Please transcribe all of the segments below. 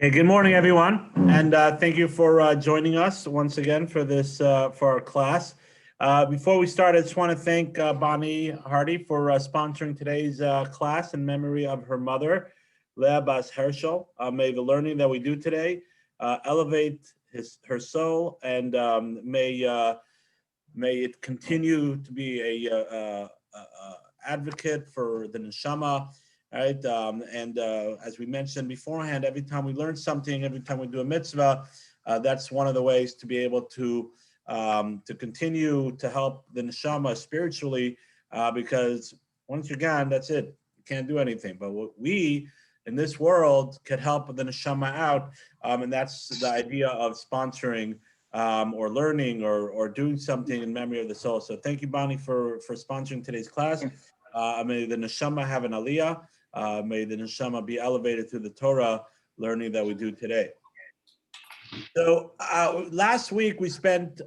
Hey, good morning, everyone, and thank you for joining us once again for this for our class. Before we start, I just want to thank Bonnie Hardy for sponsoring today's class in memory of her mother, Leah Bas Herschel. May the learning that we do today elevate her soul, and may it continue to be a advocate for the neshama. Right, and as we mentioned beforehand, every time we learn something, every time we do a mitzvah, that's one of the ways to be able to continue to help the neshama spiritually, because once you're gone, that's it. You can't do anything. But what we in this world could help the neshama out, and that's the idea of sponsoring or learning or doing something in memory of the soul. So thank you, Bonnie, for sponsoring today's class. May the neshama have an aliyah. May the neshama be elevated through the Torah learning that we do today. So last week we spent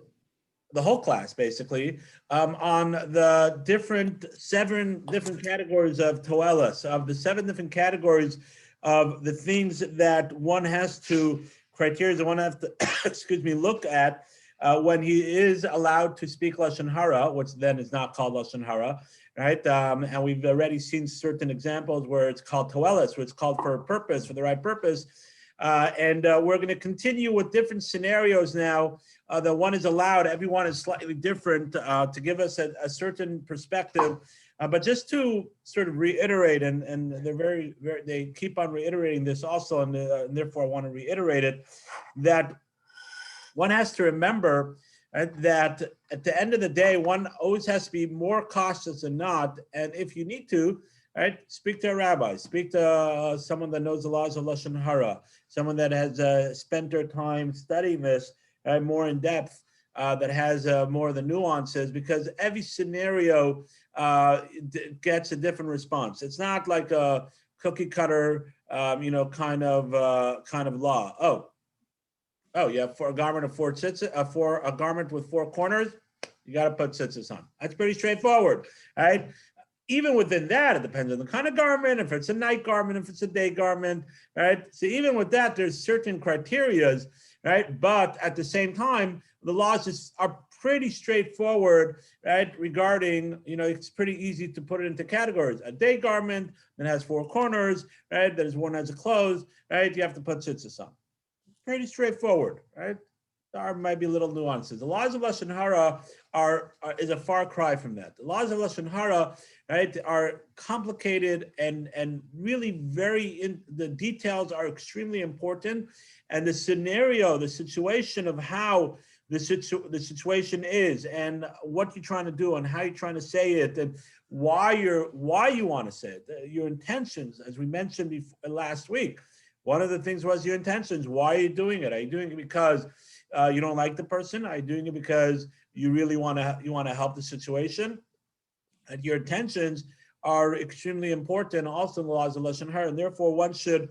the whole class basically on the seven different categories of toelas, of the 7 different categories of the things that one has to, criteria that one has to, look at when he is allowed to speak Lashon Hara, which then is not called Lashon Hara. Right, and we've already seen certain examples where it's called toelas, where it's called for a purpose, for the right purpose, and we're going to continue with different scenarios now. That one is allowed. Everyone is slightly different to give us a certain perspective, but just to sort of reiterate, and they're they keep on reiterating this also, and therefore I want to reiterate it, that one has to remember that at the end of the day, one always has to be more cautious than not. And if you need to, right, speak to a rabbi, speak to someone that knows the laws of Lashon Hara, someone that has spent their time studying this more in depth, that has more of the nuances, because every scenario gets a different response. It's not like a cookie cutter, kind of law. Oh, yeah, for a garment of 4 tzitzis, for a garment with 4 corners, you got to put tzitzis on. That's pretty straightforward, right? Even within that, it depends on the kind of garment, if it's a night garment, if it's a day garment, right? So even with that, there's certain criterias, right? But at the same time, the laws are pretty straightforward, right? Regarding, it's pretty easy to put it into categories. A day garment that has 4 corners, right? There's one has a close, right? You have to put tzitzis on. Pretty straightforward, right? There might be little nuances. The laws of Lashon Hara is a far cry from that. The laws of Lashon Hara, right, are complicated and really the details are extremely important. And the scenario, the situation of how the situation is, and what you're trying to do, and how you're trying to say it, and why you want to say it, your intentions, as we mentioned last week. One of the things was your intentions. Why are you doing it? Are you doing it because you don't like the person? Are you doing it because you really want to help the situation? And your intentions are extremely important also in the laws of Lashon Hara, and therefore one should,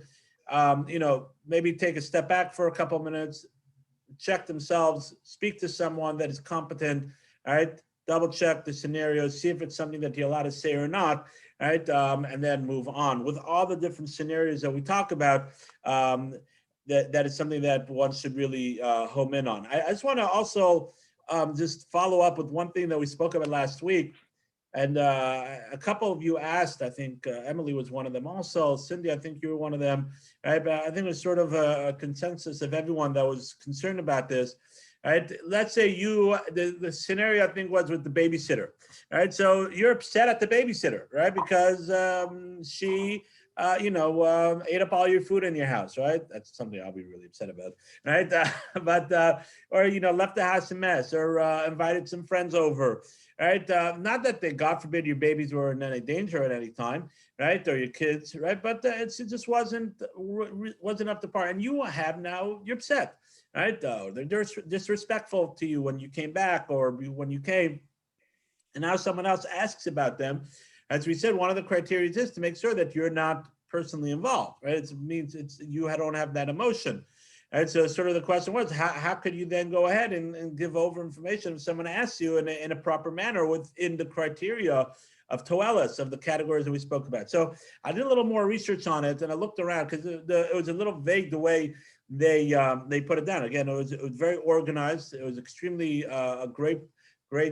maybe take a step back for a couple of minutes, check themselves, speak to someone that is competent, all right? Double check the scenario, see if it's something that you're allowed to say or not, right? And then move on. With all the different scenarios that we talk about, that is something that one should really home in on. I just want to also just follow up with one thing that we spoke about last week. And a couple of you asked, I think Emily was one of them also. Cindy, I think you were one of them. Right? But I think it was sort of a consensus of everyone that was concerned about this. Right? Let's say the scenario I think was with the babysitter. Right? So you're upset at the babysitter, right? Because she ate up all your food in your house, right? That's something I'll be really upset about, right? Or left the house a mess, or invited some friends over, right? Not that God forbid your babies were in any danger at any time, right? Or your kids, right? But it just wasn't up to par, and you're upset, right? They're disrespectful to you when you came back, or when you came, and now someone else asks about them. As we said, one of the criteria is to make sure that you're not personally involved, right? It means you don't have that emotion. And so sort of the question was, how could you then go ahead and give over information if someone asks you in a proper manner within the criteria toelis, of the categories that we spoke about. So I did a little more research on it, and I looked around because it was a little vague the way they put it down. Again, it was very organized. It was extremely a great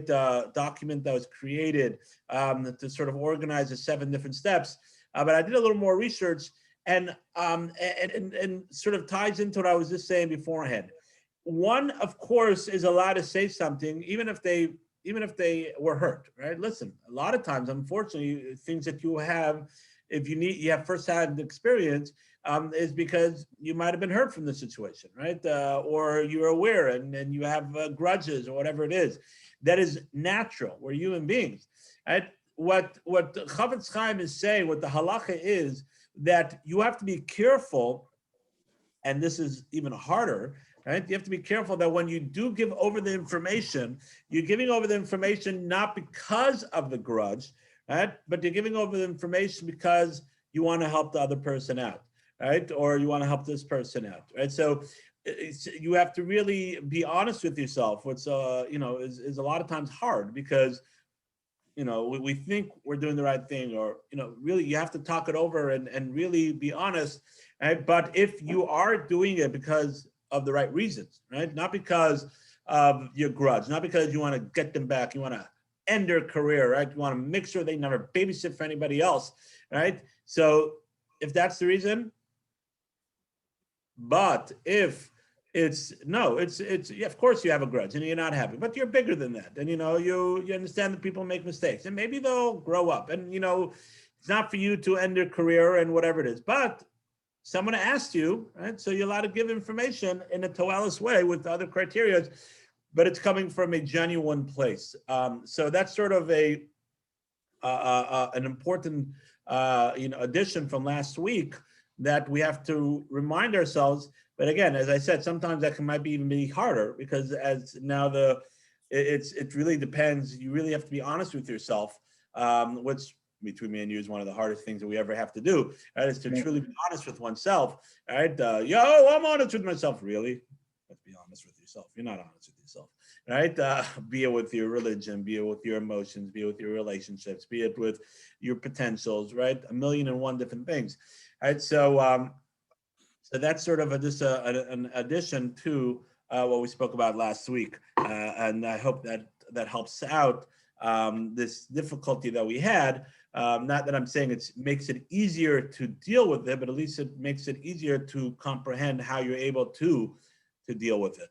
document that was created to sort of organize the 7 different steps. But I did a little more research, and sort of ties into what I was just saying beforehand. One, of course, is allowed to say something, even if they were hurt, right? Listen, a lot of times, unfortunately, things that you have, if you have firsthand experience, is because you might have been hurt from the situation, right? Or you're aware and you have grudges or whatever it is. That is natural. We're human beings, right? What Chafetz Chaim is saying, what the halacha is, that you have to be careful, and this is even harder, right? You have to be careful that when you do give over the information, you're giving over the information not because of the grudge, right? But you're giving over the information because you want to help the other person out, right? Or you want to help this person out, right? So you have to really be honest with yourself, which is a lot of times hard, because we think we're doing the right thing, or really you have to talk it over and really be honest, right? But if you are doing it because of the right reasons, right? Not because of your grudge, not because you want to get them back, you want to end their career, right? You want to make sure they never babysit for anybody else, right? So if that's the reason, but if it's yeah, of course you have a grudge and you're not happy, but you're bigger than that, and you understand that people make mistakes, and maybe they'll grow up, and it's not for you to end their career and whatever it is, but someone asked you, right? So you're allowed to give information in a toelis way with other criteria, but it's coming from a genuine place. So that's sort of an important addition from last week that we have to remind ourselves. But again, as I said, sometimes that might even be harder, because as now it really depends. You really have to be honest with yourself, which between me and you is one of the hardest things that we ever have to do, right? Is to truly be honest with oneself, right? I'm honest with myself. Really? Let's be honest with yourself. You're not honest with yourself, right? Be it with your religion, be it with your emotions, be it with your relationships, be it with your potentials, right? 1,000,001 different things, right? So that's sort of just an addition to what we spoke about last week, and I hope that helps out this difficulty that we had. Not that I'm saying it makes it easier to deal with it, but at least it makes it easier to comprehend how you're able to deal with it.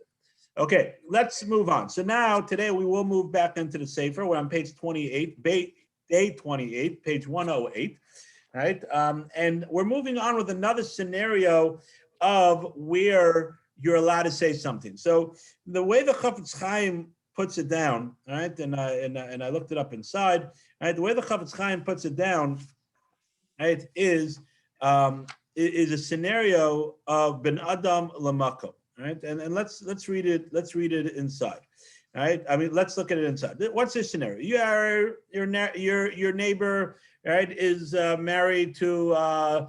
Okay, let's move on. So now today we will move back into the Sefer. We're on page 28, day 28, page 108, right? And we're moving on with another scenario of where you're allowed to say something. So the way the Chafetz Chaim puts it down, right? And I looked it up inside. Right, the way the Chafetz Chaim puts it down, right, is a scenario of ben Adam lamakom, right? And let's read it. Let's read it inside, right? I mean, let's look at it inside. What's this scenario? Your neighbor, right, is married to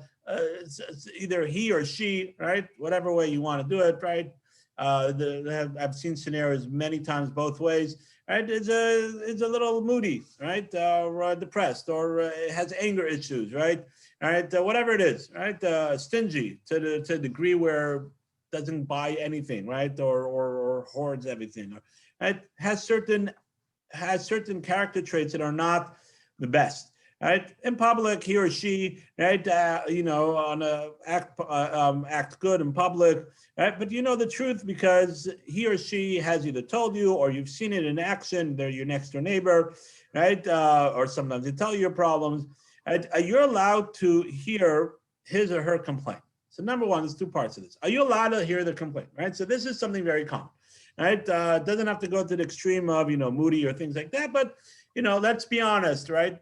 either he or she, right? Whatever way you want to do it, right? I've seen scenarios many times both ways. Right, it's a little moody, right, or depressed, or has anger issues, right, whatever it is, right, stingy to the degree where doesn't buy anything, right, or hoards everything, right, has certain character traits that are not the best. Right, in public, he or she, right, act good in public, right? But you know the truth because he or she has either told you or you've seen it in action. They're your next door neighbor, right? Or sometimes they tell you your problems. Right? You're allowed to hear his or her complaint. So number one, there's 2 parts of this. Are you allowed to hear the complaint, right? So this is something very common, right? It doesn't have to go to the extreme of, moody or things like that. But, let's be honest, right?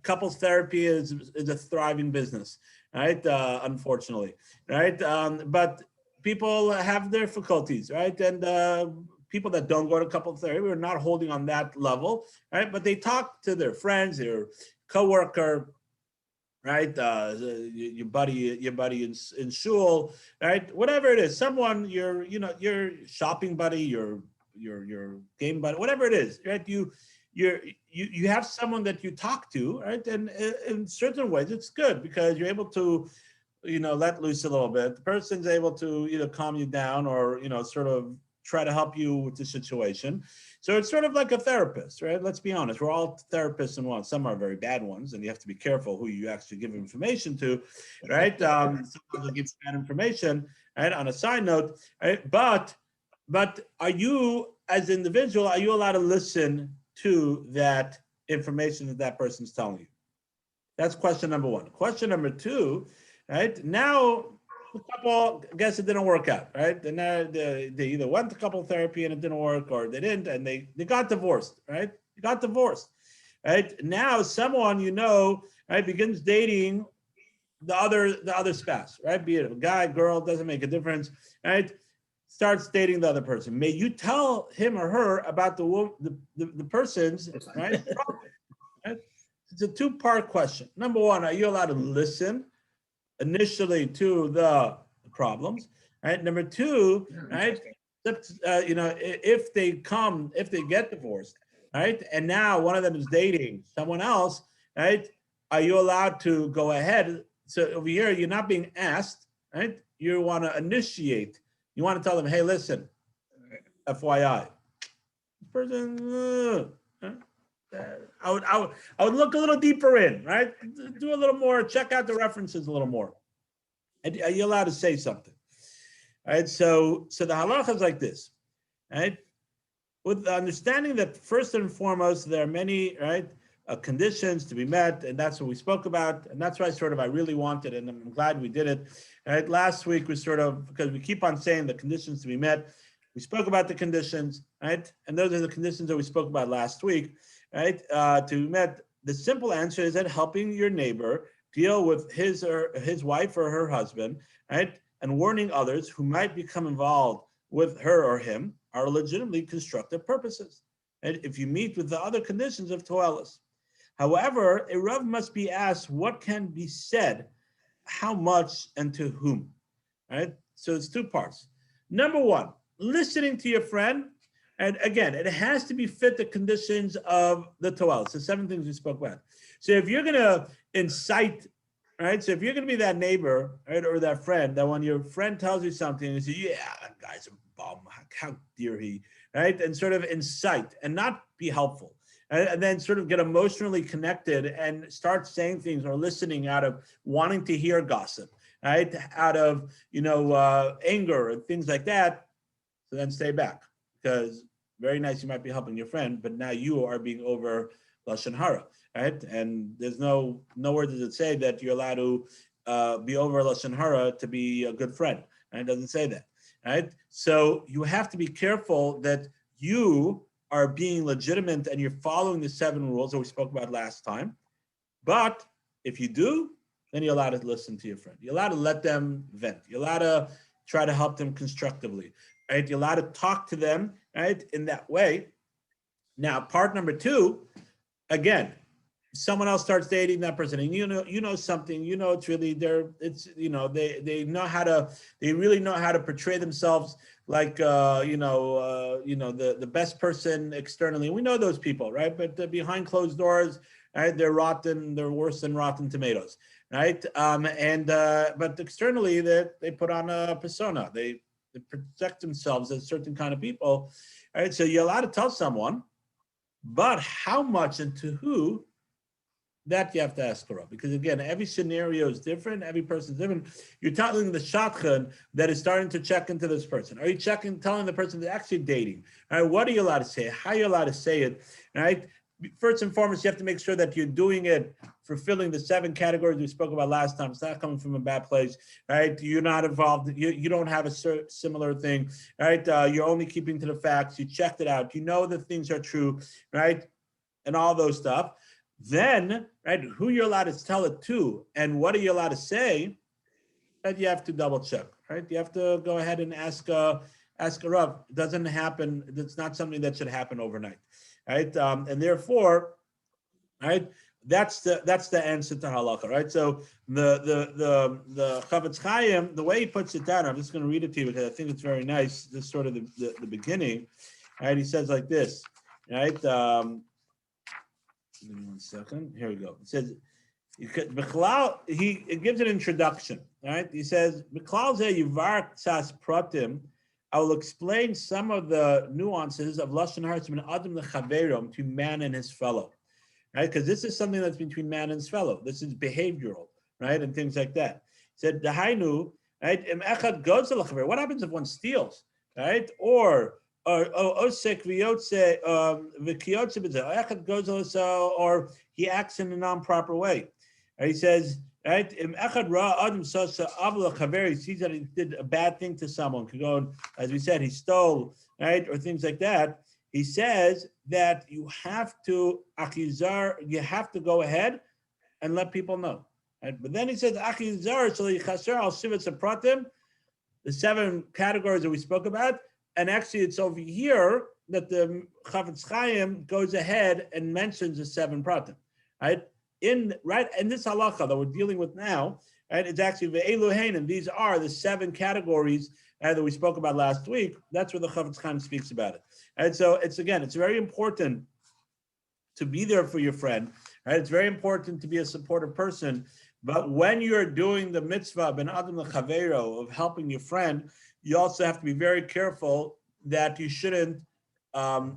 Couples therapy is a thriving business, right? Unfortunately, right? But people have difficulties, right? And people that don't go to couples therapy are not holding on that level, right? But they talk to their friends, their coworker, right? Your buddy in shul, right? Whatever it is, someone your shopping buddy, your game buddy, whatever it is, right? you have someone that you talk to, right? And in certain ways, it's good because you're able to, let loose a little bit. The person's able to either calm you down or, sort of try to help you with the situation. So it's sort of like a therapist, right? Let's be honest. We're all therapists in one. Some are very bad ones, and you have to be careful who you actually give information to, right? Sometimes they'll give bad information, right? On a side note, right? But are you, as an individual, are you allowed to listen to that information that that person's telling you? That's question number one. Question number two, right? Now, the couple, I guess it didn't work out, right? They either went to couple therapy and it didn't work, or they didn't, and they got divorced, right? They got divorced, right? Now, someone right, begins dating the other spouse, right? Be it a guy, girl, doesn't make a difference, right? Starts dating the other person. May you tell him or her about the person's right? Right? It's a two-part question. Number one, are you allowed to listen initially to the problems? Right. Number two, right? If they get divorced, right, and now one of them is dating someone else, right? Are you allowed to go ahead? So over here, you're not being asked, right? You want to initiate. You want to tell them, hey, listen, FYI, person. I would look a little deeper in, right? Do a little more, check out the references a little more. And are you allowed to say something? All right, so the halacha is like this, right? With the understanding that first and foremost, there are many, right, conditions to be met, and that's what we spoke about, and that's why I really wanted, and I'm glad we did it. Right, last week we because we keep on saying the conditions to be met, we spoke about the conditions, right? And those are the conditions that we spoke about last week, right? To be met, the simple answer is that helping your neighbor deal with his wife or her husband, right? And warning others who might become involved with her or him are legitimately constructive purposes. And if you meet with the other conditions of toelis. However, a Rav must be asked what can be said, how much, and to whom, right? So it's two parts. Number one, listening to your friend. And again, it has to be fit the conditions of the toelis, the 7 things we spoke about. So if you're going to incite, right? So if you're going to be that neighbor, right, or that friend, that when your friend tells you something and you say, yeah, that guy's a bum, how dare he, right? And sort of incite and not be helpful. And then sort of get emotionally connected and start saying things or listening out of wanting to hear gossip, right? Out of, anger and things like that. So then stay back, because very nice, you might be helping your friend, but now you are being over Lashon Hara, right? And there's nowhere does it say that you're allowed to be over Lashon Hara to be a good friend, and it doesn't say that, right? So you have to be careful that you are being legitimate and you're following the 7 rules that we spoke about last time. But if you do, then you're allowed to listen to your friend. You're allowed to let them vent. You're allowed to try to help them constructively, right? You're allowed to talk to them, right, in that way. Now, part number 2, again, someone else starts dating that person, and you know something, it's really they really know how to portray themselves like the best person externally. We know those people, right? But behind closed doors, right, they're rotten. They're worse than rotten tomatoes, right? But externally, they put on a persona. They project themselves as certain kind of people, right? So you're allowed to tell someone, but how much and to who, that you have to ask Rav, because again, every scenario is different. Every person is different. You're telling the shotgun that is starting to check into this person. Are you telling the person they're actually dating? All right, what are you allowed to say? How are you allowed to say it? All right. First and foremost, you have to make sure that you're doing it, fulfilling the 7 categories we spoke about last time. It's not coming from a bad place, right? You're not involved. You don't have a similar thing, right? You're only keeping to the facts. You checked it out. You know that things are true, right? And all those stuff. Then, right, who you're allowed to tell it to and what are you allowed to say, that you have to double check, right? You have to go ahead and ask a Rav. It doesn't happen. It's not something that should happen overnight, right? And therefore, right, that's the answer to halacha, right? So the Chavetz Chaim, the way he puts it down, I'm just going to read it to you because I think it's very nice. This is sort of the beginning, right? He says like this, right? Give me 1 second. Here we go. It says, it gives an introduction, right? He says, I will explain some of the nuances of Lashon Hara to man and his fellow, right? Because this is something that's between man and his fellow. This is behavioral, right? And things like that. He said, Dahainu, right? What happens if one steals, right? Or osek v'yotze v'kiyotze b'zeh, or he acts in a non-proper way. Right? He says, right? He sees that he did a bad thing to someone. Could go, as we said, he stole, right, or things like that. He says that you have to go ahead and let people know. Right? But then he says, the 7 categories that we spoke about, and actually it's over here that the Chafetz Chaim goes ahead and mentions the 7 pratim, right? In this halacha that we're dealing with now, right? It's actually ve'eluhein, and these are the 7 categories that we spoke about last week. That's where the Chafetz Chaim speaks about it. And so it's very important to be there for your friend, right? It's very important to be a supportive person. But when you're doing the mitzvah ben adam lechavero of helping your friend, you also have to be very careful that you shouldn't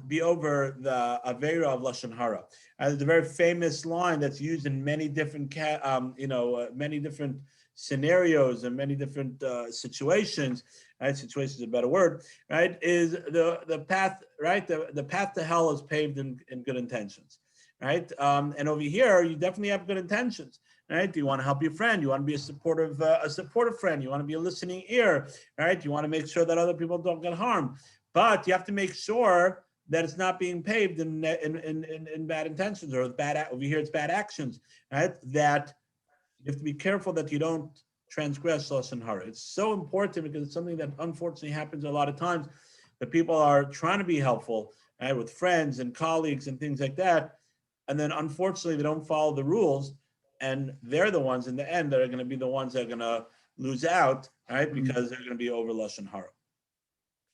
be over the avera of lashon hara. There's a very famous line that's used in many different, many different scenarios and many different situations. Right, situation is a better word. Right, is the path, right? The path to hell is paved in good intentions. Right, and over here you definitely have good intentions. Right, do you want to help your friend? You want to be a supportive friend. You want to be a listening ear. Right, you want to make sure that other people don't get harmed. But you have to make sure that it's not being paved in bad intentions, or bad, over here it's bad actions, right? That you have to be careful that you don't transgress lashon hara. It's so important because it's something that unfortunately happens a lot of times, that people are trying to be helpful, right, with friends and colleagues and things like that, and then unfortunately they don't follow the rules, and they're the ones in the end that are going to be the ones that are going to lose out, right, because they're going to be over lashon hara.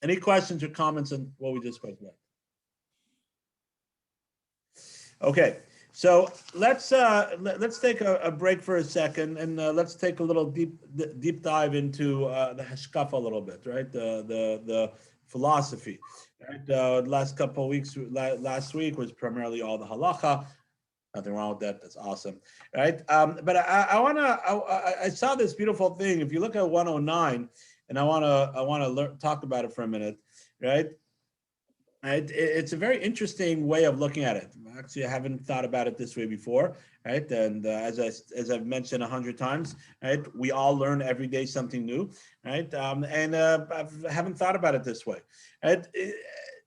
Any questions or comments on what we just spoke about? Okay, so let's take a break for a second, and let's take a little deep dive into the hashkafa a little bit, right? The philosophy. Right? Last couple of weeks, last week was primarily all the halacha. Nothing wrong with that. That's awesome, right? But I saw this beautiful thing. If you look at 109. And I want to talk about it for a minute, right? It's a very interesting way of looking at it. Actually, I haven't thought about it this way before, right? And as I've mentioned 100 times, right? We all learn every day something new, right? I haven't thought about it this way. Right?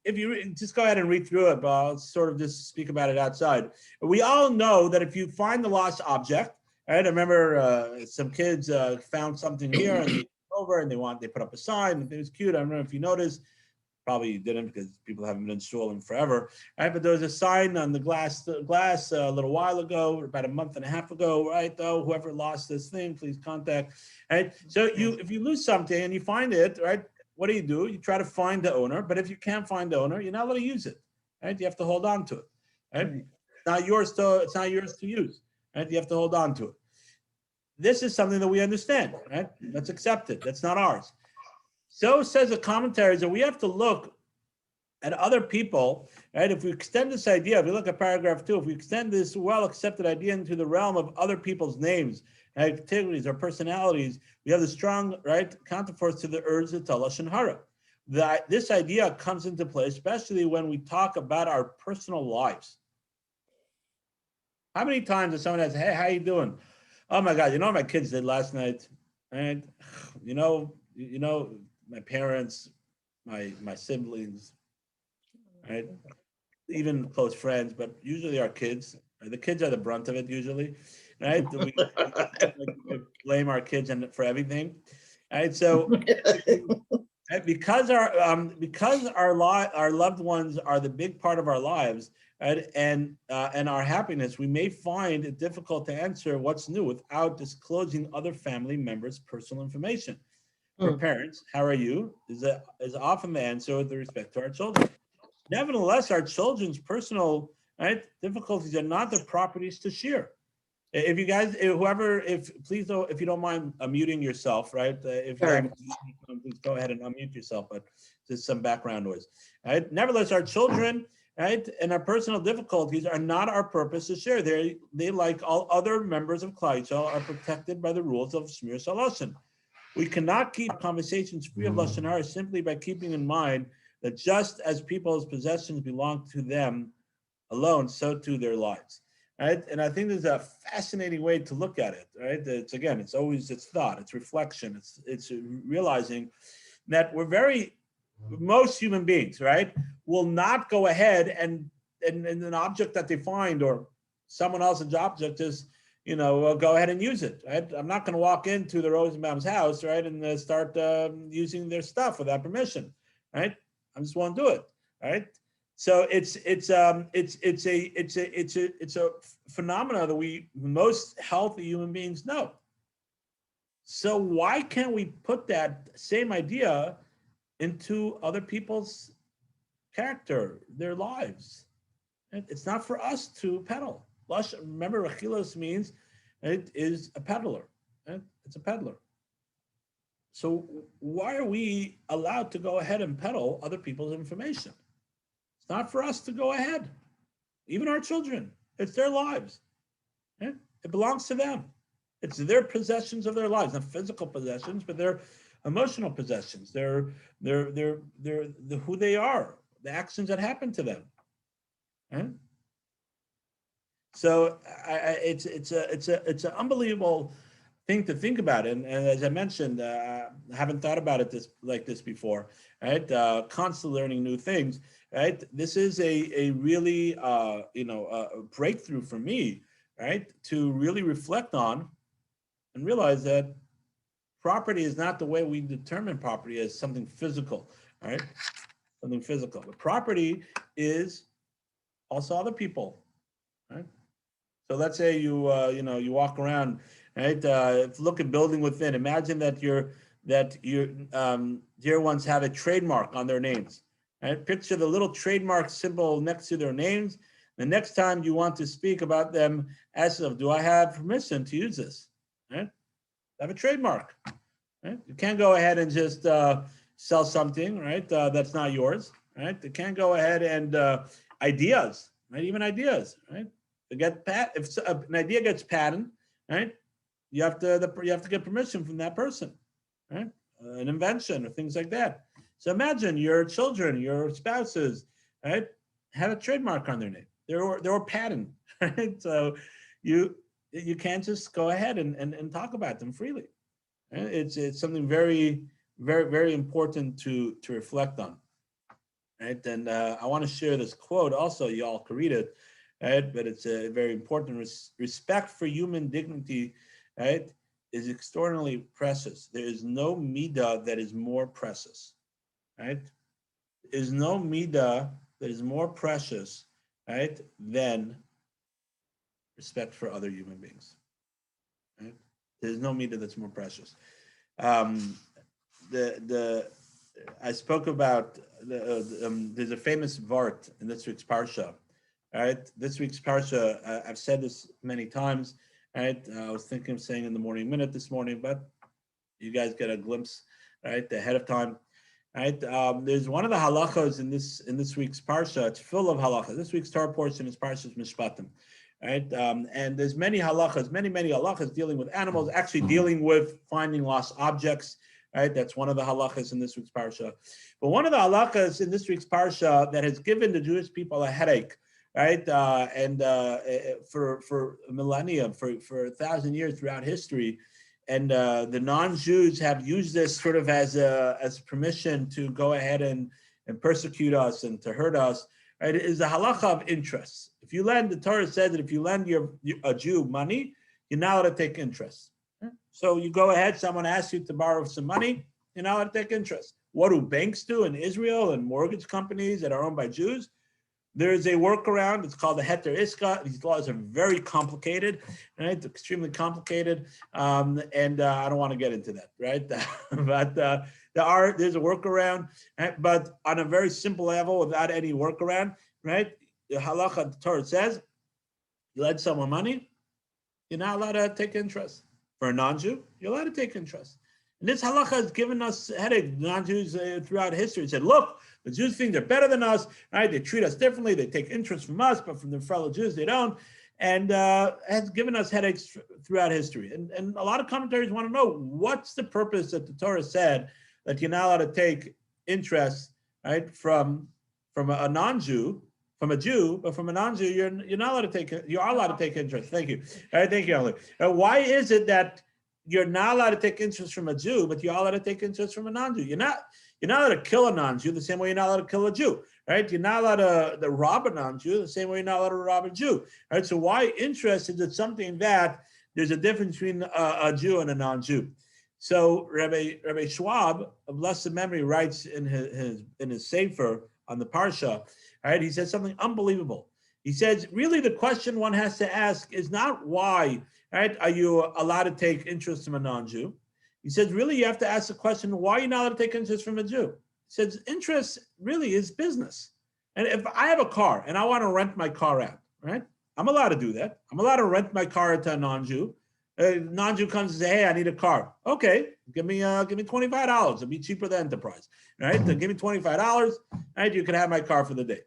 If you just go ahead and read through it, but I'll sort of just speak about it outside. We all know that if you find the lost object, right? I remember some kids found something here and they over and they put up a sign, and it was cute. I don't know if you noticed, probably you didn't because people haven't been installing forever, right? But there was a sign on the glass a little while ago, about a month and a half ago, right? Though whoever lost this thing, please contact. Right? So if you lose something and you find it, right? What do? You try to find the owner, but if you can't find the owner, you're not allowed to use it, right? You have to hold on to it, right? It's not yours to use, right? You have to hold on to it. This is something that we understand, right? Let's accept it. That's not ours. So says the commentaries that we have to look at other people, right? If we extend this idea, if we look at paragraph 2, if we extend this well-accepted idea into the realm of other people's names, activities, or personalities, we have the strong, right, counterforce to the urge of lashon hara. This idea comes into play, especially when we talk about our personal lives. How many times does someone ask, "Hey, how you doing?" "Oh my God, you know what my kids did last night?" And you know, my parents, my siblings, right? Even close friends, but usually our kids. Right? The kids are the brunt of it usually, right? We blame our kids for everything, right? So because our loved ones are the big part of our lives, right? And our happiness, we may find it difficult to answer what's new without disclosing other family members' personal information. For parents, how are you is often the answer with respect to our children. Nevertheless, our children's personal right? Difficulties are not the properties to share. If you guys, please don't, if you don't mind muting yourself, right? If you have, please go ahead and unmute yourself, but just some background noise, right? Nevertheless, our children, right, and our personal difficulties are not our purpose to share. They like all other members of Klal Yisrael, are protected by the rules of Shmir Saloshin. We cannot keep conversations free of Lashon Hara simply by keeping in mind that just as people's possessions belong to them alone, so too their lives. Right? And I think there's a fascinating way to look at it, right? It's always, it's thought, it's reflection, it's realizing that most human beings, right, will not go ahead and an object that they find or someone else's object is, go ahead and use it, right? I'm not going to walk into the Rosenbaum's house, right, and start using their stuff without permission, right? I just won't do it, right? So it's a phenomena that most healthy human beings know. So why can't we put that same idea into other people's character, their lives? It's not for us to peddle. Remember, Achilos means it is a peddler. It's a peddler. So why are we allowed to go ahead and peddle other people's information? It's not for us to go ahead. Even our children, it's their lives. It belongs to them. It's their possessions of their lives, not physical possessions, but their emotional possessions. They're who they are, the actions that happen to them. So it's an unbelievable thing to think about. And as I mentioned, I haven't thought about it like this before, right? Constantly learning new things, right? This is a really, a breakthrough for me, right? To really reflect on and realize that property is not the way we determine property as something physical, right? Something physical. But property is also other people, right? So let's say you walk around, right? Look at building within. Imagine that your dear ones have a trademark on their names. Right? Picture the little trademark symbol next to their names. The next time you want to speak about them, ask them, do I have permission to use this? Right? Have a trademark. Right? You can't go ahead and just sell something, right? That's not yours, right? You can't go ahead and ideas, right? Even ideas, right? If an idea gets patented, right? You have to get permission from that person, right? An invention or things like that. So imagine your children, your spouses, right, have a trademark on their name. They're patent, right? So you can't just go ahead and talk about them freely. Right? It's something very, very, very important to reflect on. Right? And I want to share this quote also, y'all can read it, right? But it's a very important. Respect for human dignity, right, is extraordinarily precious. There is no midah that is more precious, right? There is no midah that is more precious, right, than respect for other human beings. Right? There's no midah that's more precious. I spoke about there's a famous vart in this week's parsha. Right, this week's parsha. I've said this many times. Right, I was thinking of saying in the morning minute this morning, but you guys get a glimpse, right, ahead of time. Right, there's one of the halachas in this week's parsha. It's full of halachas. This week's Torah portion is Parshas Mishpatim. Right, and there's many halachas, many halachas dealing with animals, actually dealing with finding lost objects. Right, that's one of the halachas in this week's parsha. But one of the halachas in this week's parsha that has given the Jewish people a headache, right, for millennia, for 1,000 years throughout history, and the non-Jews have used this sort of as permission to go ahead and persecute us and to hurt us. Right, it is the halacha of interest. If you lend, the Torah says that if you lend a Jew money, you're not allowed to take interest. So you go ahead, someone asks you to borrow some money, you're not allowed to take interest. What do banks do in Israel and mortgage companies that are owned by Jews? There's a workaround. It's called the Heter Iska. These laws are very complicated, right? Extremely complicated, and I don't want to get into that, right? But there's a workaround, right? But on a very simple level, without any workaround, right? the halacha, the Torah says, you lend someone money, you're not allowed to take interest. For a non-Jew, you're allowed to take interest. And this halacha has given us headache, non-Jews throughout history. It said, look, the Jews think they're better than us, right? They treat us differently. They take interest from us, but from their fellow Jews, they don't. And has given us headaches throughout history. And a lot of commentaries want to know, what's the purpose that the Torah said that you're not allowed to take interest, right, from a non-Jew, from a Jew, but from a non-Jew, you're not allowed to take, you are allowed to take interest. Thank you. All right, thank you, Ali. Why is it that you're not allowed to take interest from a Jew, but you're allowed to take interest from a non-Jew? You're not allowed to kill a non-Jew the same way you're not allowed to kill a Jew, right? You're not allowed to rob a non-Jew the same way you're not allowed to rob a Jew, right? So why interest? Is it something that there's a difference between a Jew and a non-Jew? So Rabbi Schwab of blessed memory writes in his sefer on the parsha, right? He says something unbelievable. He says, really, the question one has to ask is not why, right, are you allowed to take interest from a non-Jew? He says, really, you have to ask the question, why are you not allowed to take interest from a Jew? He says, interest really is business. And if I have a car and I want to rent my car out, right, I'm allowed to do that. I'm allowed to rent my car to a non-Jew. A non-Jew comes and says, hey, I need a car. Okay, give me $25. It'll be cheaper than Enterprise, right? Give me $25, right? You can have my car for the day.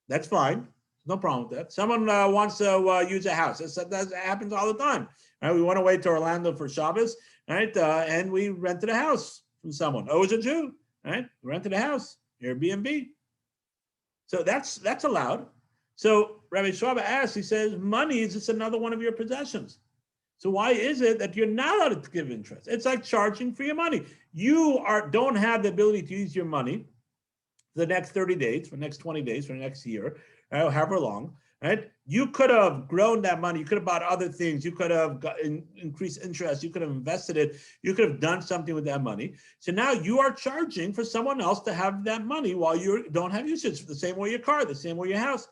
That's fine. No problem with that. Someone wants to use a house. That happens all the time. Right? We went away to Orlando for Shabbos, right? And we rented a house from someone. Oh, it was a Jew, right? We rented a house, Airbnb. So that's allowed. So Rabbi Schwab asks, he says, money is just another one of your possessions. So why is it that you're not allowed to give interest? It's like charging for your money. You don't have the ability to use your money for the next 30 days, for the next 20 days, for the next year, however long, right? You could have grown that money. You could have bought other things. You could have increased interest. You could have invested it. You could have done something with that money. So now you are charging for someone else to have that money while you don't have usage, the same way your car, the same way your house.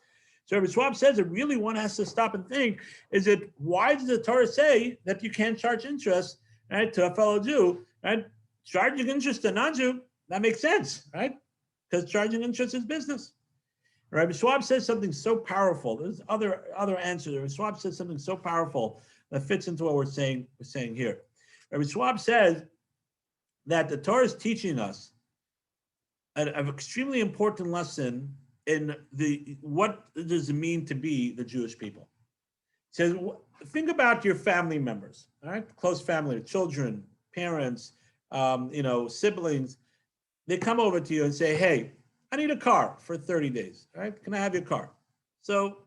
So Rabbi Schwab says that really one has to stop and think, is it, why does the Torah say that you can't charge interest, right, to a fellow Jew, right? Charging interest to a non-Jew, that makes sense, right? Because charging interest is business. Rabbi Schwab says something so powerful. There's other answers. Rabbi Schwab says something so powerful that fits into what we're saying here. Rabbi Schwab says that the Torah is teaching us an extremely important lesson in what does it mean to be the Jewish people. He says, think about your family members, all right? Close family, children, parents, siblings. They come over to you and say, hey, I need a car for 30 days, all right? Can I have your car? So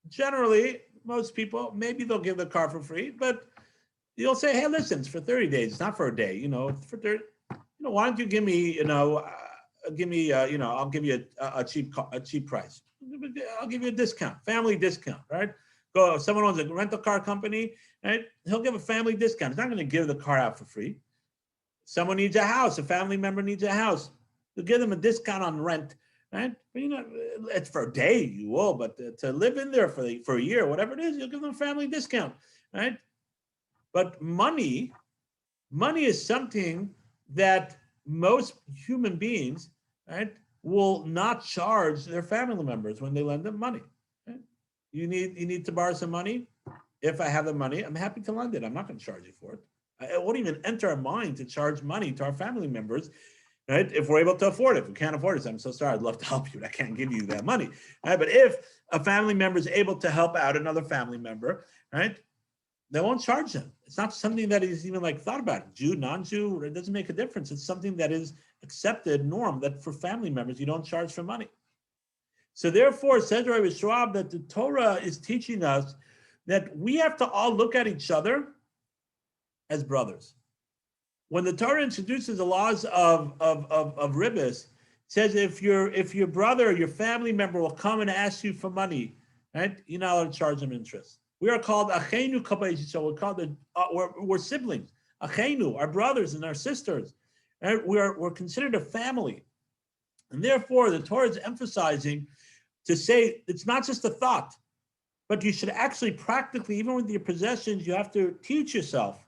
generally, most people, maybe they'll give the car for free, but you'll say, hey, listen, it's for 30 days. It's not for a day, it's for 30, why don't you give me, I'll give you a cheap price. I'll give you a discount, family discount, right? Go, if someone owns a rental car company, right? He'll give a family discount. He's not going to give the car out for free. Someone needs a house, a family member needs a house. You'll give them a discount on rent, right? But it's for a day, you will, but to live in there for a year, whatever it is, you'll give them a family discount, right? But money is something that most human beings, right, will not charge their family members when they lend them money. Right? You need to borrow some money. If I have the money, I'm happy to lend it. I'm not going to charge you for it. It won't even enter our mind to charge money to our family members, right? If we're able to afford it. If we can't afford it, I'm so sorry. I'd love to help you, but I can't give you that money. Right? But if a family member is able to help out another family member, right, they won't charge them. It's not something that is even thought about. Jew, non-Jew, it doesn't make a difference. It's something that is accepted norm that for family members, you don't charge for money. So therefore, says Rabbi Schwab, that the Torah is teaching us that we have to all look at each other as brothers. When the Torah introduces the laws of ribbis, it says if your brother, your family member will come and ask you for money, right, you're not allowed to charge them interest. We are called Achenu Kapei, so we're called we're siblings. Achenu, our brothers and our sisters. Right? We're considered a family. And therefore, the Torah is emphasizing to say it's not just a thought, but you should actually practically, even with your possessions, you have to teach yourself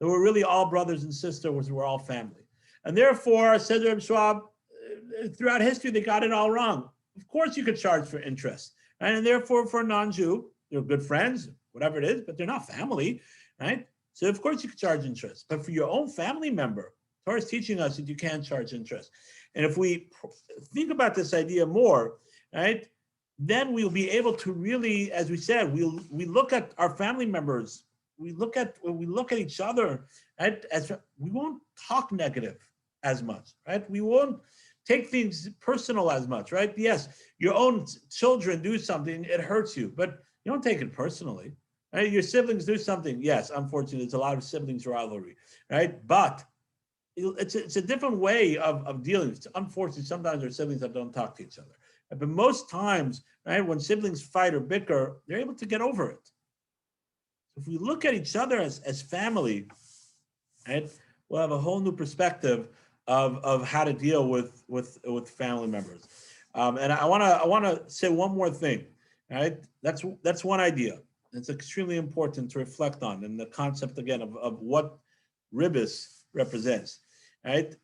that we're really all brothers and sisters, we're all family. And therefore, says Rabbi Schwab, throughout history, they got it all wrong. of course you could charge for interest, right? And therefore, for a non-Jew, they're good friends, whatever it is, but they're not family, right? So of course you could charge interest. But for your own family member, Torah is teaching us that you can't charge interest. And if we think about this idea more, right, then we'll be able to really, as we said, we look at our family members, we look at each other, right, as we won't talk negative as much, right? We won't take things personal as much, right? Yes, your own children do something, it hurts you, but you don't take it personally, right? Your siblings do something. Yes, unfortunately, there's a lot of siblings rivalry, right? But it's a different way of dealing. It's unfortunately, sometimes there are siblings that don't talk to each other. But most times, right, when siblings fight or bicker, they're able to get over it. If we look at each other as family, right, we'll have a whole new perspective of how to deal with family members. And I want to say one more thing, right? That's one idea. It's extremely important to reflect on, and the concept again of what ribbis represents, right?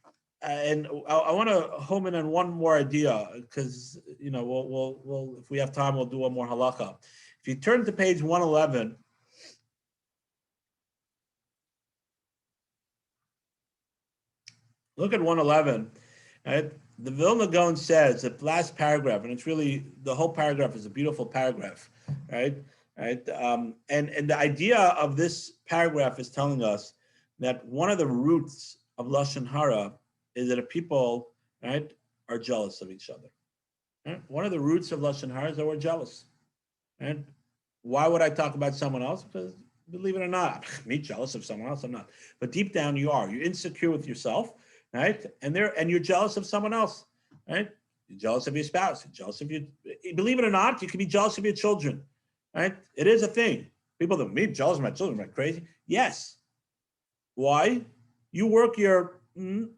And I want to home in on one more idea, because we'll if we have time, we'll do one more halacha. If you turn to page 111, look at 111. Right? The Vilna Gaon says, the last paragraph, and it's really, the whole paragraph is a beautiful paragraph, right? Right. And the idea of this paragraph is telling us that one of the roots of Lashon Hara is that if people, right, are jealous of each other. Right? One of the roots of Lashon Hara is that we're jealous. And why would I talk about someone else? Because believe it or not, me jealous of someone else, I'm not. But deep down you are. You're insecure with yourself, right? And you're jealous of someone else, right? You're jealous of your spouse. You're jealous of your, believe it or not, you can be jealous of your children, right? It is a thing. People that me jealous of my children, am I crazy? Yes. Why? You work your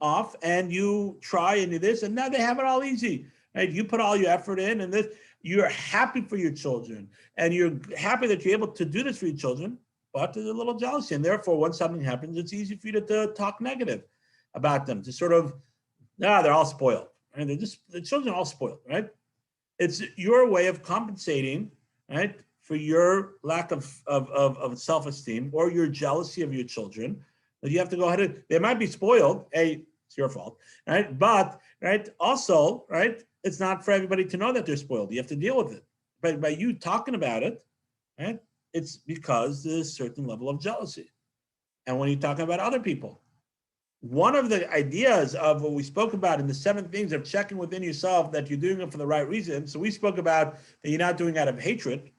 off and you try and do this, and now they have it all easy, right? You put all your effort in, and this, you're happy for your children, and you're happy that you're able to do this for your children, but there's a little jealousy, and therefore when something happens, it's easy for you to talk negative about them, to sort of, they're all spoiled, and the children are all spoiled, right? It's your way of compensating, right, for your lack of self-esteem or your jealousy of your children. That you have to go ahead and, they might be spoiled. It's your fault, right? But right, also, right, it's not for everybody to know that they're spoiled. You have to deal with it. But by you talking about it, right, it's because there's a certain level of jealousy. And when you're talking about other people, one of the ideas of what we spoke about in the 7 things of checking within yourself that you're doing it for the right reason. So we spoke about that you're not doing it out of hatred,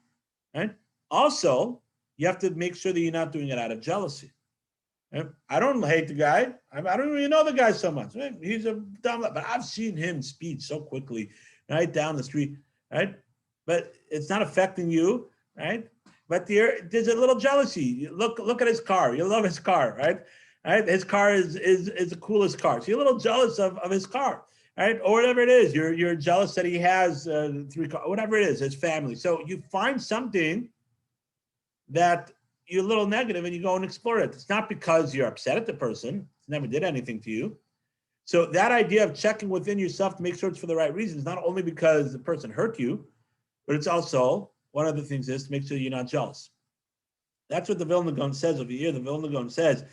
right? Also, you have to make sure that you're not doing it out of jealousy. I don't hate the guy. I don't even know the guy so much. He's a dumb, but I've seen him speed so quickly, right, down the street, right? But it's not affecting you, right? But there's a little jealousy. Look at his car. You love his car, right? Right? His car is the coolest car. So you're a little jealous of his car, right? Or whatever it is. You're jealous that he has 3 cars, whatever it is, his family. So you find something that you're a little negative and you go and explore it. It's not because you're upset at the person. It never did anything to you. So that idea of checking within yourself to make sure it's for the right reasons, not only because the person hurt you, but it's also, one of the things is to make sure you're not jealous. That's what the Vilna Gaon says over here. The Vilna Gaon says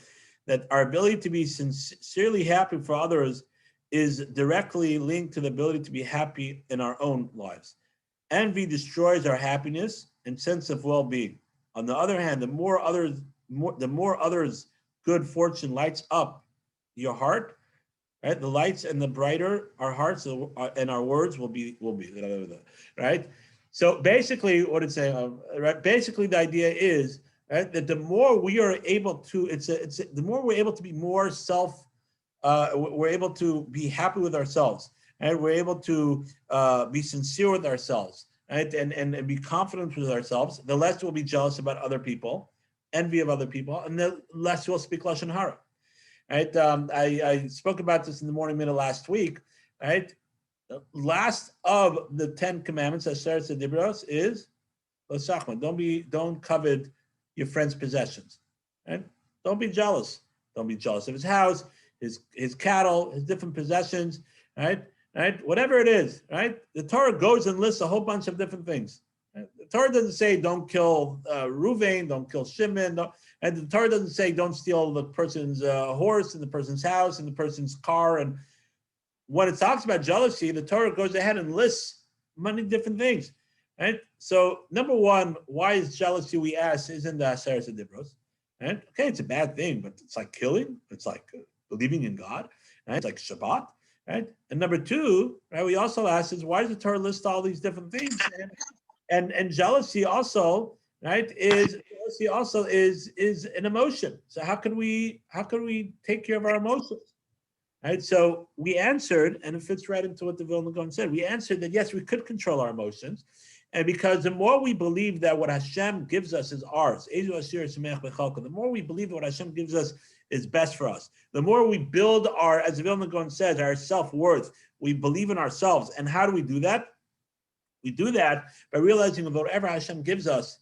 that our ability to be sincerely happy for others is directly linked to the ability to be happy in our own lives. Envy destroys our happiness and sense of well-being. On the other hand, the more others' good fortune lights up your heart, right? The lights and the brighter our hearts and our words will be, right? So basically, what it's saying, right? Basically, the idea is, right, that the more we are able to, the more we're able to be more we're able to be happy with ourselves, and we're able to be sincere with ourselves. Right? And be confident with ourselves, the less we'll be jealous about other people, envy of other people, and the less we'll speak Lashon Hara. Right? I spoke about this in the morning minute last week. Right? The last of the 10 commandments, Asher Tzedibros, is don't covet your friend's possessions. Right? Don't be jealous. Don't be jealous of his house, his cattle, his different possessions. Right? right? Whatever it is, right? The Torah goes and lists a whole bunch of different things. Right? The Torah doesn't say don't kill Ruvain, don't kill Shimon, and the Torah doesn't say don't steal the person's horse and the person's house and the person's car. And when it talks about jealousy, the Torah goes ahead and lists many different things, right? So number one, why is jealousy, we ask, isn't the Aseret Dibros? Right? Okay, it's a bad thing, but it's like killing, it's like believing in God, right? It's like Shabbat, right? And number two, right, we also ask is why does the Torah list all these different things? And jealousy also, right, is an emotion. So how can we take care of our emotions? Right, so we answered, and it fits right into what the Vilna Gaon said. We answered that yes, we could control our emotions, and because the more we believe that what Hashem gives us is ours, the more we believe that what Hashem gives us is best for us, the more we build our, as the Vilna Gaon says, our self-worth. We believe in ourselves, and how do we do that? We do that by realizing that whatever Hashem gives us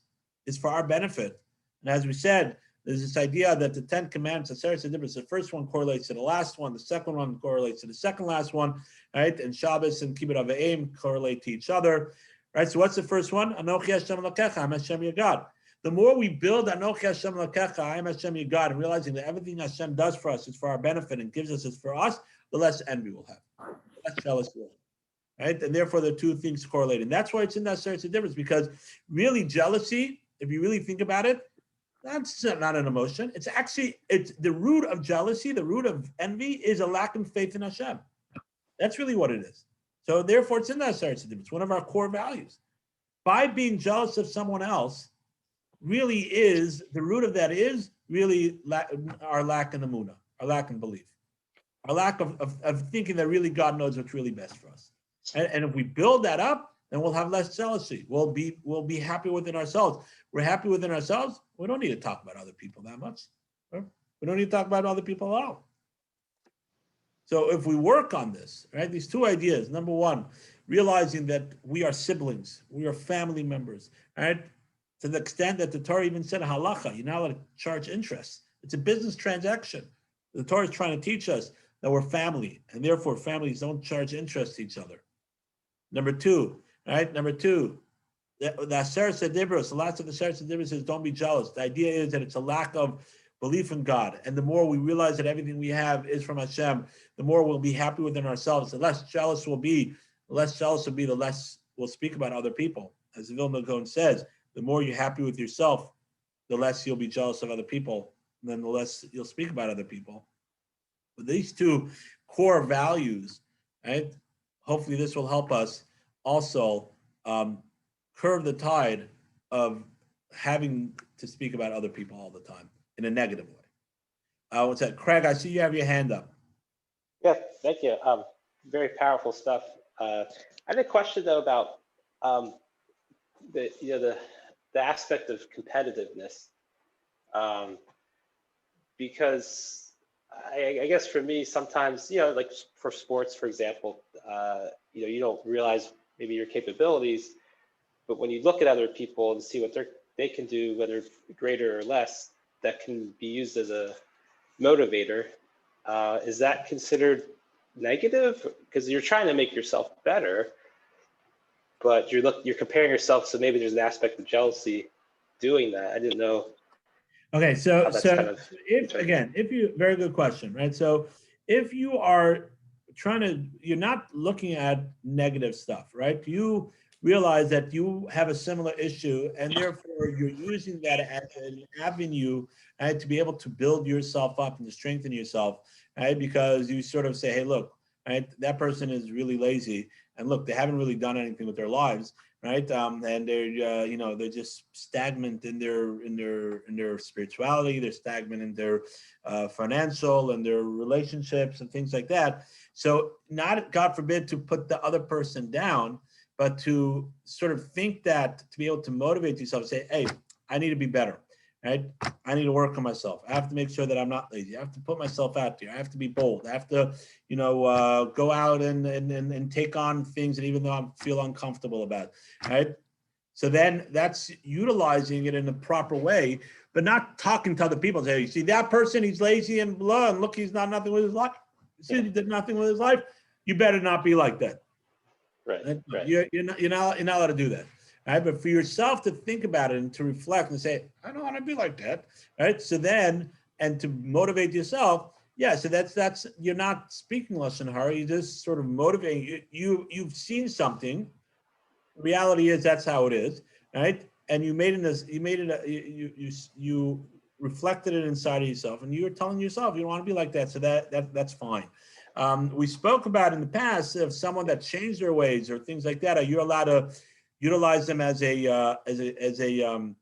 is for our benefit, and as we said, there's this idea that the 10 commandments, the first one correlates to the last one, the second one correlates to the second last one, right? And Shabbos and Kibbut Avayim correlate to each other, right? So what's the first one? Anochi Hashem Elokecha, I'm Hashem your God. The more we build Anochi Hashem Elokecha, I am Hashem your God, and realizing that everything Hashem does for us is for our benefit and gives us is for us, the less envy we'll have, the less jealousy we'll have, right? And therefore the two things correlate. And that's why it's in that search of difference, because really jealousy, if you really think about it, that's not an emotion. It's the root of jealousy, the root of envy is a lack of faith in Hashem. That's really what it is. So therefore, it's in that search. It's one of our core values. By being jealous of someone else, really is, the root of that is really our lack in emunah, our lack in belief, our lack of thinking that really God knows what's really best for us. And if we build that up, then we'll have less jealousy. We'll be happy within ourselves. We're happy within ourselves. We don't need to talk about other people that much. Right? We don't need to talk about other people at all. So if we work on this, right, these two ideas, number one, realizing that we are siblings, we are family members, right? To the extent that the Torah even said halacha, you're not allowed to charge interest. It's a business transaction. The Torah is trying to teach us that we're family, and therefore families don't charge interest to each other. Number two, the Aseret Dibros, the last of the Aseret Dibros says, don't be jealous. The idea is that it's a lack of belief in God. And the more we realize that everything we have is from Hashem, the more we'll be happy within ourselves. The less jealous we'll be, the less we'll speak about other people. As the Vilna Gaon says, the more you're happy with yourself, the less you'll be jealous of other people, and then the less you'll speak about other people. But these two core values, right? Hopefully this will help us also curve the tide of having to speak about other people all the time in a negative way. What's that? Craig, I see you have your hand up. Yeah, thank you. Very powerful stuff. I had a question though about the aspect of competitiveness, because I guess for me sometimes, like for sports, for example, you don't realize maybe your capabilities, but when you look at other people and see what they can do, whether greater or less, that can be used as a motivator. Is that considered negative? Because you're trying to make yourself better, but you're comparing yourself, so maybe there's an aspect of jealousy doing that. I didn't know. Okay, so very good question, right? So if you are you're not looking at negative stuff, right? You realize that you have a similar issue, and therefore you're using that as an avenue, right, to be able to build yourself up and to strengthen yourself, right? Because you sort of say, hey, look, right, that person is really lazy, and look, they haven't really done anything with their lives, right? And they're they're just stagnant in their spirituality, they're stagnant in their financial and their relationships and things like that. So not, God forbid, to put the other person down, but to sort of think that, to be able to motivate yourself and say, hey, I need to be better, right? I need to work on myself. I have to make sure that I'm not lazy. I have to put myself out there. I have to be bold. I have to, go out and take on things that even though I feel uncomfortable about, right? So then that's utilizing it in a proper way, but not talking to other people. Say, you see that person, he's lazy and blah, and look, he's not nothing with his life. You see, he did nothing with his life. you better not be like that. Right. Right. You're not allowed to do that. Right? But for yourself to think about it and to reflect and say, I don't want to be like that. Right. So then, and to motivate yourself, yeah. So that's you're not speaking lashon hara. You just sort of motivating you've seen something. Reality is that's how it is, right? And you reflected it inside of yourself, and you're telling yourself you don't want to be like that. So that's fine. We spoke about in the past of someone that changed their ways or things like that. Are you allowed to utilize them as a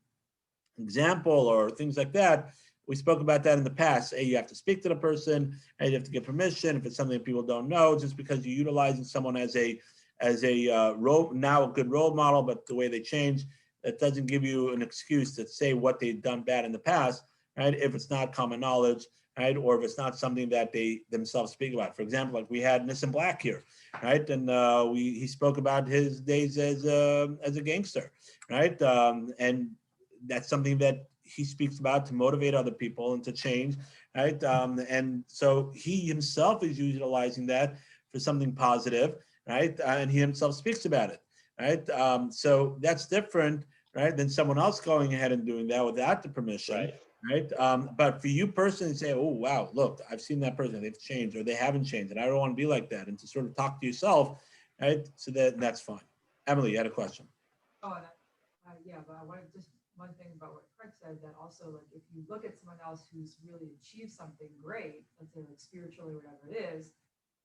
example or things like that? We spoke about that in the past. You have to speak to the person, and you have to get permission if it's something that people don't know. Just because you're utilizing someone as a now a good role model, but the way they change, that doesn't give you an excuse to say what they've done bad in the past, right? If it's not common knowledge, right, or if it's not something that they themselves speak about. For example, like we had Nissim Black here, right, and he spoke about his days as a gangster, right, and that's something that he speaks about to motivate other people and to change, right, and so he himself is utilizing that for something positive, right? And he himself speaks about it, right? So that's different, right, than someone else going ahead and doing that without the permission, Right. right? But for you personally to say, oh, wow, look, I've seen that person, they've changed or they haven't changed, and I don't want to be like that, and to sort of talk to yourself, right? So that's fine. Emily, you had a question. Oh, and yeah, but I wanted just one thing about what Craig said, that also, like, if you look at someone else who's really achieved something great, let's say like spiritually, whatever it is,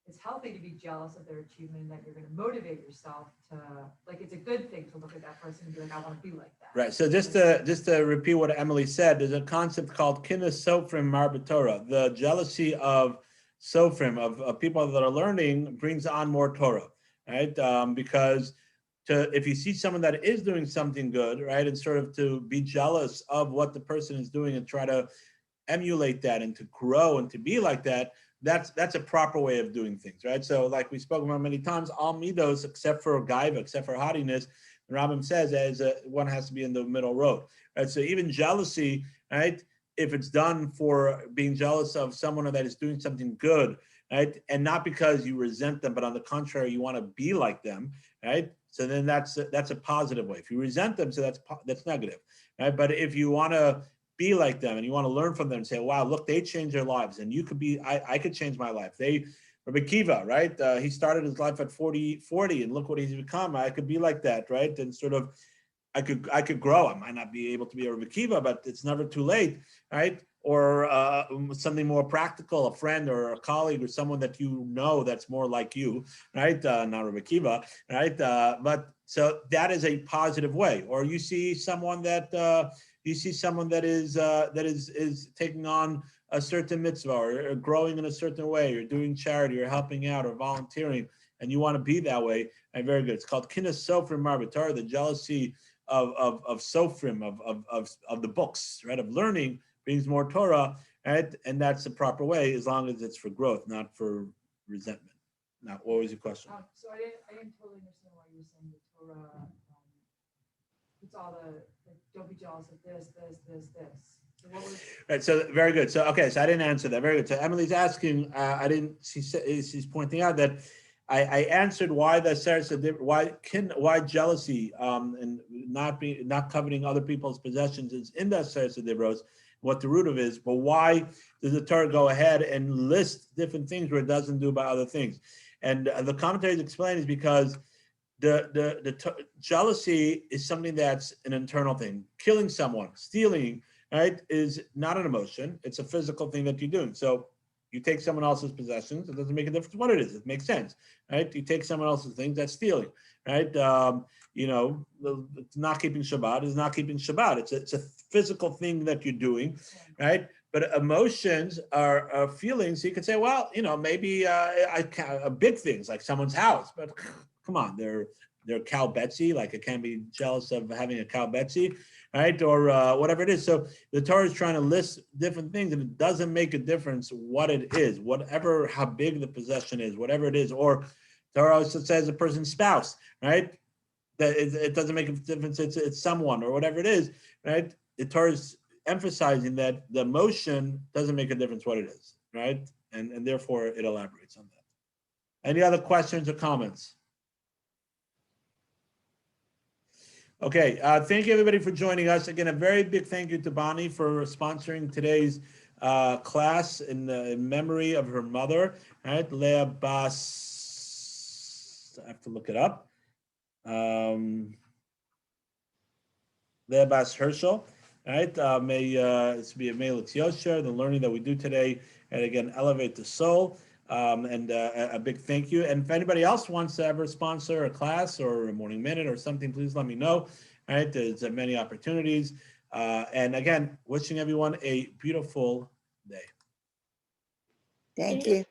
it's healthy to be jealous of their achievement, and that you're going to motivate yourself to, like, it's a good thing to look at that person and be like, I want to be like that. Right. So just to repeat what Emily said, there's a concept called kinus sofrim marbatorah. The jealousy of sofrim, of people that are learning, brings on more Torah, right? Because if you see someone that is doing something good, right, and sort of to be jealous of what the person is doing and try to emulate that and to grow and to be like that, that's a proper way of doing things, right? So like we spoke about many times, all midos, except for gaiva, except for haughtiness, the Rambam says one has to be in the middle road, right? So even jealousy, right, if it's done for being jealous of someone that is doing something good, right, and not because you resent them, but on the contrary, you want to be like them, right? So then that's a positive way. If you resent them, so that's negative, right? But if you want to be like them and you want to learn from them and say, wow, look, they changed their lives and you could be, I could change my life. Rabbi Kiva, right? He started his life at 40 and look what he's become. I could be like that, right? And sort of, I could grow. I might not be able to be a Rabbi Kiva, but it's never too late, right? Or something more practical, a friend or a colleague or someone that you know that's more like you, right? Not Rabbi Kiva, right? But so that is a positive way. Or you see someone that is taking on a certain mitzvah or growing in a certain way, or doing charity or helping out or volunteering, and you want to be that way. And very good. It's called kinus sofrim marbatorah, the jealousy of sofrim, of the books, right? Of learning brings more Torah, right? And that's the proper way, as long as it's for growth, not for resentment. Now, what was your question? So I didn't totally understand why you were saying the Torah. It's all the, like, don't be jealous of this. So what was? Right. So very good. So okay. So I didn't answer that. Very good. So Emily's asking. I didn't. She's pointing out that I answered why why jealousy and not coveting other people's possessions is in the Aseret Dibros, what the root of is. But why does the Torah go ahead and list different things where it doesn't do by other things? And the commentaries explain is because the jealousy is something that's an internal thing. Killing someone, stealing, right, is not an emotion. It's a physical thing that you're doing. So you take someone else's possessions. It doesn't make a difference what it is. It makes sense, right? You take someone else's things. That's stealing, right? Not keeping Shabbat is not keeping Shabbat. It's a physical thing that you're doing, right? But emotions are feelings. So you could say, well, maybe big things like someone's house, but come on, they're cow Betsy. Like I can't be jealous of having a cow Betsy, right? Or whatever it is. So the Torah is trying to list different things, and it doesn't make a difference what it is, whatever, how big the possession is, whatever it is. Or Torah also says a person's spouse, right? That it doesn't make a difference. It's someone or whatever it is, right? The Torah is emphasizing that the emotion doesn't make a difference what it is, right? And therefore it elaborates on that. Any other questions or comments? Okay, thank you everybody for joining us. Again, a very big thank you to Bonnie for sponsoring today's class in memory of her mother, right? Leah Bas, I have to look it up. Leah Bas Herschel, right? May it's be a Mele Yosher, the learning that we do today, and again, elevate the soul. And a big thank you. And if anybody else wants to ever sponsor a class or a morning minute or something, please let me know. All right, there's many opportunities. And again, wishing everyone a beautiful day. Thank you.